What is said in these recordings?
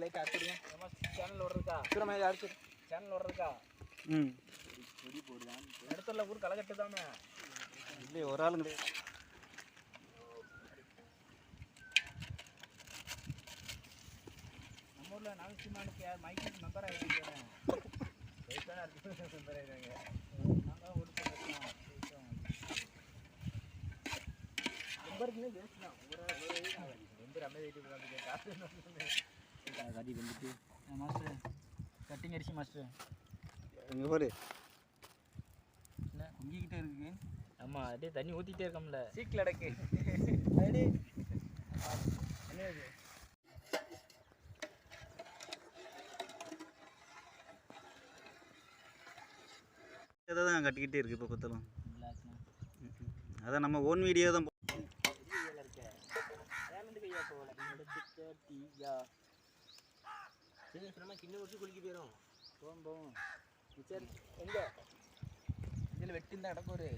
Like அடிச்சிடுங்க. நம்ம channel ஓடுறதுக்கா? திரும்ப அடிச்சிடு. Channel ஓடுறதுக்கா? பொடி போடுதான். இடத்துல ஊர் களைகட்டு தானே. இல்லை ஒரு ஆளும் கிடையாது. நம்ம ஊரில் நாகசிமானுக்கு யார் மைக்கு மெம்பர் ஆகிடுங்க. மெம்பர் ஆகிடுறாங்க. நாங்கள் ஓட்டு போட்டுருக்கோம். மெம்பருக்குன்னே பேசலாம். மெம்பர் அமைதி வீட்டுக்கு வந்து காட்டி வந்துட்டு மாஸ்டர் கட்டிங் அரிசி மாஸ்டர் எங்கே பாரு என்ன குங்கிக்கிட்டே இருக்கு. ஆமாம் அப்படியே தண்ணி ஊற்றிட்டே இருக்கோம்ல சீக்கில் அடக்கு அடி என்னது இதை தான் கட்டிக்கிட்டே இருக்குது இப்போ பார்த்தாலும். அதான் நம்ம ஓன் வீடியோ தான். கிண்ண முடிச்சு குளிக்க போயிடும். போகும் சரி எங்கே இதில் வெட்டி இருந்தால் கிடக்கும் ஒரு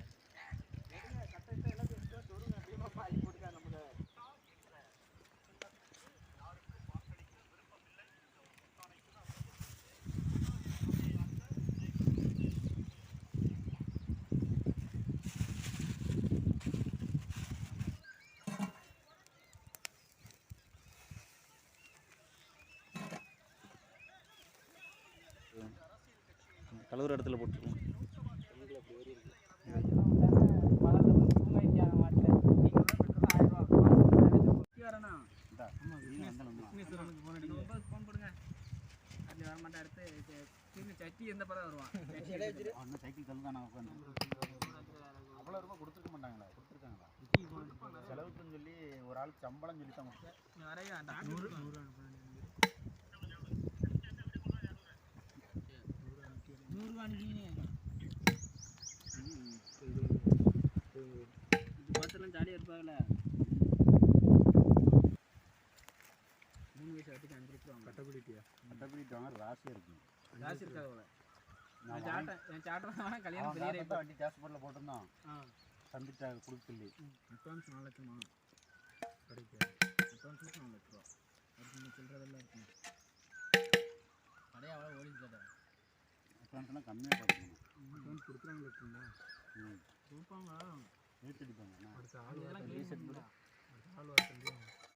கலவர இடத்துல போட்டுருக்கோம். சட்டி எந்த படம் வருவான் சைக்கிள் கல் தானே உட்காந்து அவ்வளோ ரூபா கொடுத்துருக்க மாட்டாங்களா? கொடுத்துருக்காங்களா? செலவுக்குன்னு சொல்லி ஒரு ஆளுக்கு சம்பளம் சொல்லி தான் நிறைய பார்த்துலாம் ஜாலியாக இருப்பாங்கல்ல. 3 வயசு வரைக்கும் அனுப்பிடுவாங்க. கட்டப்பிடிட்டு வாங்க. ராசியாக இருக்கும். ராசி இருக்காது அவ்வளோ. என் சாட்டம் வேணால் கல்யாணம் பெரிய வண்டி கேஸ்போர்ட்டில் போட்டிருந்தோம். தந்துட்டு கொடுக்க சொல்லி அட்வான்ஸ் 4 லட்சமா கிடைக்கு. அட்வான்ஸ் 4 லட்ச ரூபா. அதுக்கு நீங்கள் சொல்கிறதெல்லாம் இருக்கும். கடையை அவ்வளோ ஓடிச்சு கேட்டேன். அட்வான்ஸ்லாம் கம்மியாக பார்த்துக்கணும். அட்வான்ஸ் கொடுக்குறாங்க இருக்குங்களா? கொடுப்பாங்க. ஏற்றிடிப்பாங்க. அடுத்த ஆள்